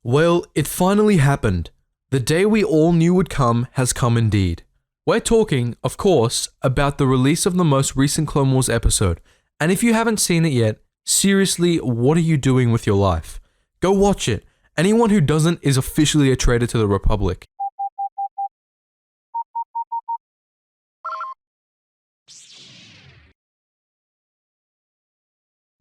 Well, it finally happened. The day we all knew would come has come indeed. We're talking, of course, about the release of the most recent Clone Wars episode, and if you haven't seen it yet, seriously, what are you doing with your life? Go watch it. Anyone who doesn't is officially a traitor to the Republic.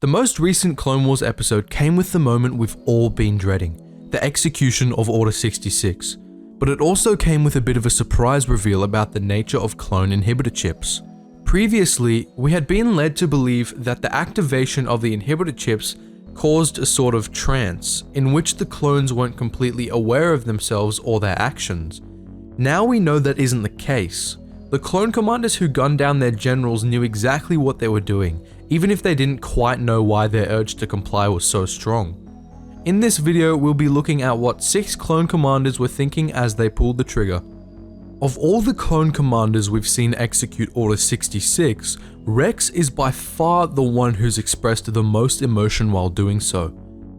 The most recent Clone Wars episode came with the moment we've all been dreading, the execution of Order 66, but it also came with a bit of a surprise reveal about the nature of clone inhibitor chips. Previously, we had been led to believe that the activation of the inhibitor chips caused a sort of trance, in which the clones weren't completely aware of themselves or their actions. Now we know that isn't the case. The clone commanders who gunned down their generals knew exactly what they were doing, even if they didn't quite know why their urge to comply was so strong. In this video, we'll be looking at what 6 clone commanders were thinking as they pulled the trigger. Of all the clone commanders we've seen execute Order 66, Rex is by far the one who's expressed the most emotion while doing so.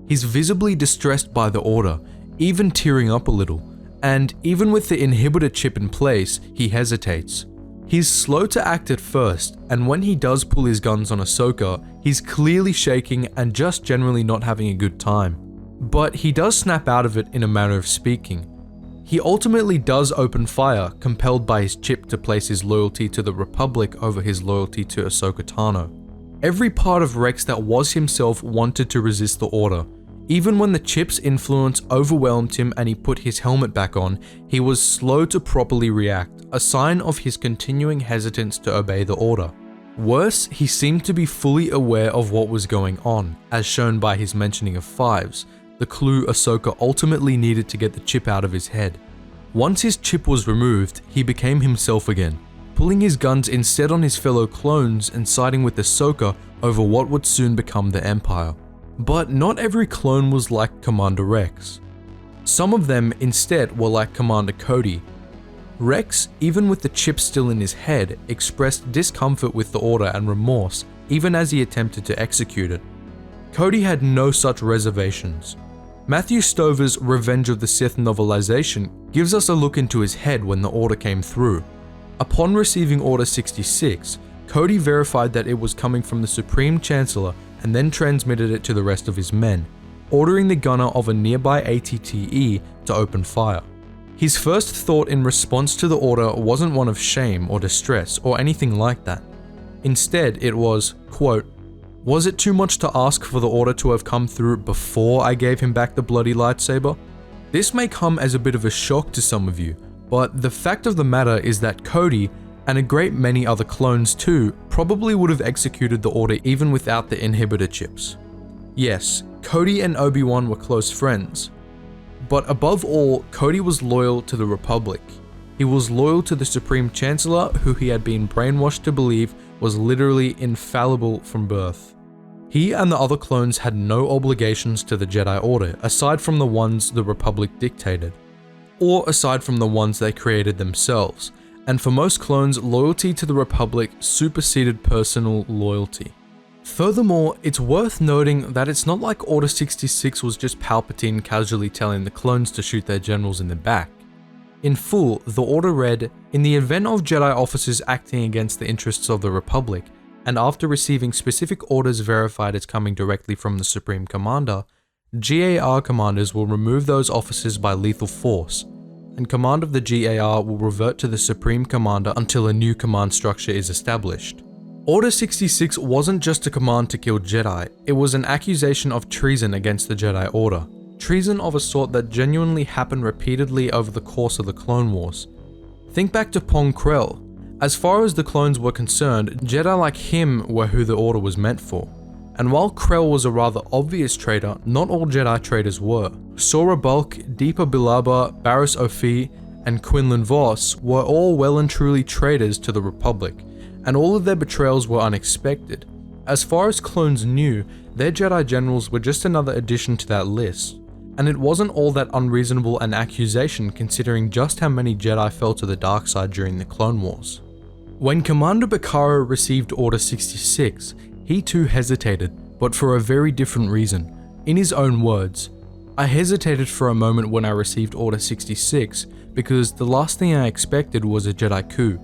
He's visibly distressed by the order, even tearing up a little, and even with the inhibitor chip in place, he hesitates. He's slow to act at first, and when he does pull his guns on Ahsoka, he's clearly shaking and just generally not having a good time. But he does snap out of it in a manner of speaking. He ultimately does open fire, compelled by his chip to place his loyalty to the Republic over his loyalty to Ahsoka Tano. Every part of Rex that was himself wanted to resist the order. Even when the chip's influence overwhelmed him and he put his helmet back on, he was slow to properly react, a sign of his continuing hesitance to obey the order. Worse, he seemed to be fully aware of what was going on, as shown by his mentioning of fives, the clue Ahsoka ultimately needed to get the chip out of his head. Once his chip was removed, he became himself again, pulling his guns instead on his fellow clones and siding with Ahsoka over what would soon become the Empire. But not every clone was like Commander Rex. Some of them instead were like Commander Cody. Rex, even with the chip still in his head, expressed discomfort with the order and remorse even as he attempted to execute it. Cody had no such reservations. Matthew Stover's Revenge of the Sith novelization gives us a look into his head when the order came through. Upon receiving Order 66, Cody verified that it was coming from the Supreme Chancellor and then transmitted it to the rest of his men, ordering the gunner of a nearby ATTE to open fire. His first thought in response to the order wasn't one of shame or distress or anything like that. Instead, it was, quote, "Was it too much to ask for the order to have come through before I gave him back the bloody lightsaber?" This may come as a bit of a shock to some of you, but the fact of the matter is that Cody, and a great many other clones too, probably would have executed the order even without the inhibitor chips. Yes, Cody and Obi-Wan were close friends. But above all, Cody was loyal to the Republic. He was loyal to the Supreme Chancellor, who he had been brainwashed to believe was literally infallible from birth. He and the other clones had no obligations to the Jedi Order, aside from the ones the Republic dictated, or aside from the ones they created themselves, and for most clones, loyalty to the Republic superseded personal loyalty. Furthermore, it's worth noting that it's not like Order 66 was just Palpatine casually telling the clones to shoot their generals in the back. In full, the order read, "In the event of Jedi officers acting against the interests of the Republic, and after receiving specific orders verified as coming directly from the Supreme Commander, GAR commanders will remove those officers by lethal force, and command of the GAR will revert to the Supreme Commander until a new command structure is established." Order 66 wasn't just a command to kill Jedi, it was an accusation of treason against the Jedi Order. Treason of a sort that genuinely happened repeatedly over the course of the Clone Wars. Think back to Pong Krell. As far as the clones were concerned, Jedi like him were who the Order was meant for. And while Krell was a rather obvious traitor, not all Jedi traitors were. Sora Bulk, Deepa Billaba, Barriss Offee, and Quinlan Vos were all well and truly traitors to the Republic, and all of their betrayals were unexpected. As far as clones knew, their Jedi generals were just another addition to that list, and it wasn't all that unreasonable an accusation considering just how many Jedi fell to the dark side during the Clone Wars. When Commander Bacara received Order 66, he too hesitated, but for a very different reason. In his own words, I hesitated for a moment when I received Order 66 because the last thing I expected was a Jedi coup.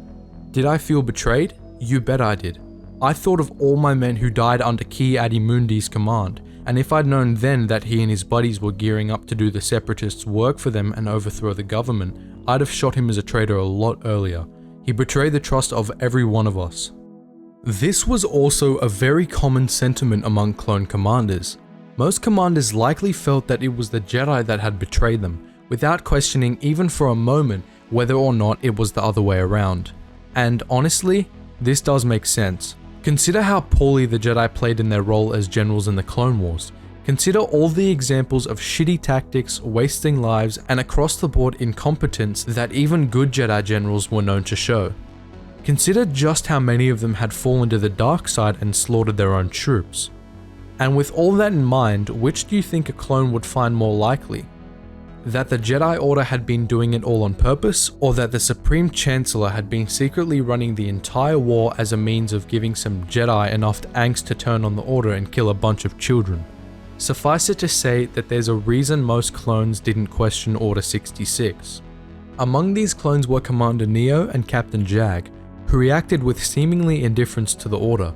Did I feel betrayed? You bet I did. I thought of all my men who died under Ki-Adi-Mundi's command, and if I'd known then that he and his buddies were gearing up to do the Separatists' work for them and overthrow the government, I'd have shot him as a traitor a lot earlier. He betrayed the trust of every one of us. This was also a very common sentiment among clone commanders. Most commanders likely felt that it was the Jedi that had betrayed them, without questioning even for a moment whether or not it was the other way around. And honestly, this does make sense. Consider how poorly the Jedi played in their role as generals in the Clone Wars. Consider all the examples of shitty tactics, wasting lives, and across-the-board incompetence that even good Jedi generals were known to show. Consider just how many of them had fallen to the dark side and slaughtered their own troops. And with all that in mind, which do you think a clone would find more likely? That the Jedi Order had been doing it all on purpose, or that the Supreme Chancellor had been secretly running the entire war as a means of giving some Jedi enough angst to turn on the Order and kill a bunch of children? Suffice it to say that there's a reason most clones didn't question Order 66. Among these clones were Commander Neo and Captain Jag, who reacted with seemingly indifference to the Order.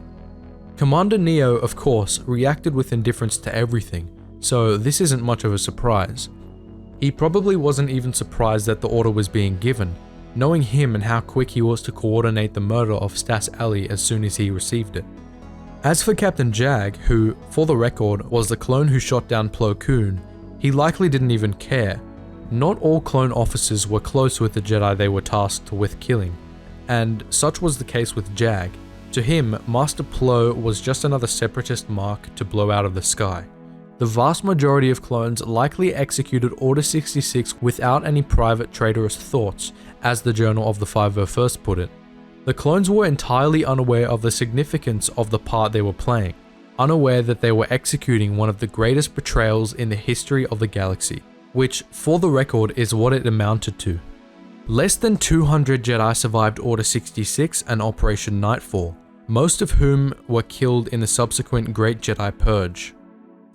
Commander Neo, of course, reacted with indifference to everything, so this isn't much of a surprise. He probably wasn't even surprised that the order was being given, knowing him and how quick he was to coordinate the murder of Stas Ali as soon as he received it. As for Captain Jag, who, for the record, was the clone who shot down Plo Koon, he likely didn't even care. Not all clone officers were close with the Jedi they were tasked with killing, and such was the case with Jag. To him, Master Plo was just another separatist mark to blow out of the sky. The vast majority of clones likely executed Order 66 without any private traitorous thoughts, as the Journal of the 501st put it. The clones were entirely unaware of the significance of the part they were playing, unaware that they were executing one of the greatest betrayals in the history of the galaxy, which, for the record, is what it amounted to. Less than 200 Jedi survived Order 66 and Operation Nightfall, most of whom were killed in the subsequent Great Jedi Purge.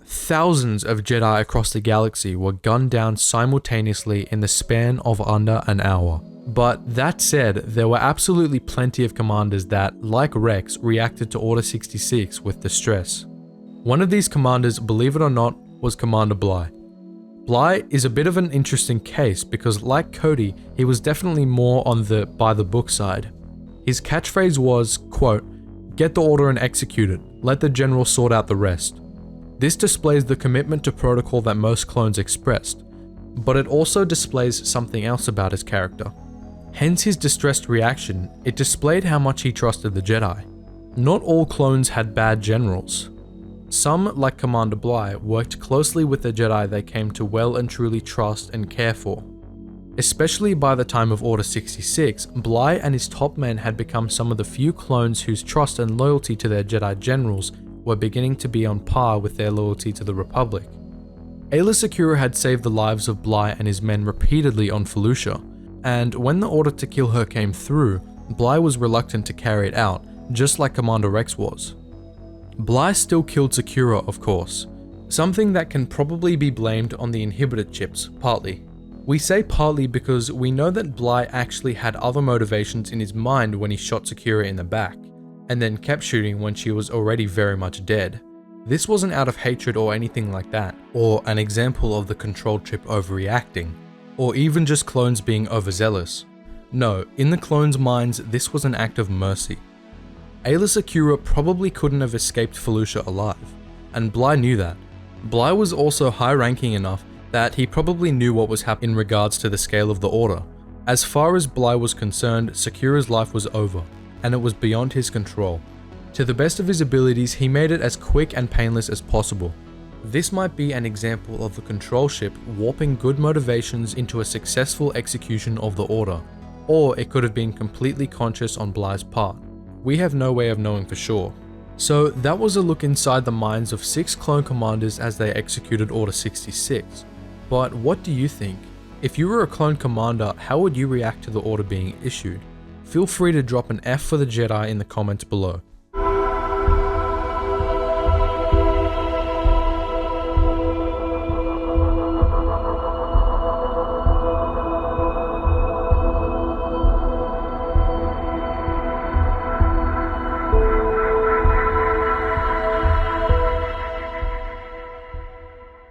Thousands of Jedi across the galaxy were gunned down simultaneously in the span of under an hour. But that said, there were absolutely plenty of commanders that, like Rex, reacted to Order 66 with distress. One of these commanders, believe it or not, was Commander Bly. Bly is a bit of an interesting case because, like Cody, he was definitely more on the by-the-book side. His catchphrase was, quote, "Get the order and execute it. Let the general sort out the rest." This displays the commitment to protocol that most clones expressed, but it also displays something else about his character. Hence his distressed reaction, it displayed how much he trusted the Jedi. Not all clones had bad generals. Some, like Commander Bly, worked closely with the Jedi they came to well and truly trust and care for. Especially by the time of Order 66, Bly and his top men had become some of the few clones whose trust and loyalty to their Jedi generals were beginning to be on par with their loyalty to the Republic. Aayla Secura had saved the lives of Bly and his men repeatedly on Felucia, and when the order to kill her came through, Bly was reluctant to carry it out, just like Commander Rex was. Bly still killed Secura, of course, something that can probably be blamed on the inhibitor chips, partly. We say partly because we know that Bly actually had other motivations in his mind when he shot Secura in the back, and then kept shooting when she was already very much dead. This wasn't out of hatred or anything like that, or an example of the control chip overreacting, or even just clones being overzealous. No, in the clones' minds, this was an act of mercy. Aayla Secura probably couldn't have escaped Felucia alive, and Bly knew that. Bly was also high-ranking enough that he probably knew what was happening in regards to the scale of the Order. As far as Bly was concerned, Secura's life was over, and it was beyond his control. To the best of his abilities, he made it as quick and painless as possible. This might be an example of the control ship warping good motivations into a successful execution of the Order, or it could have been completely conscious on Bly's part. We have no way of knowing for sure. So that was a look inside the minds of 6 clone commanders as they executed Order 66. But what do you think? If you were a clone commander, how would you react to the order being issued? Feel free to drop an F for the Jedi in the comments below.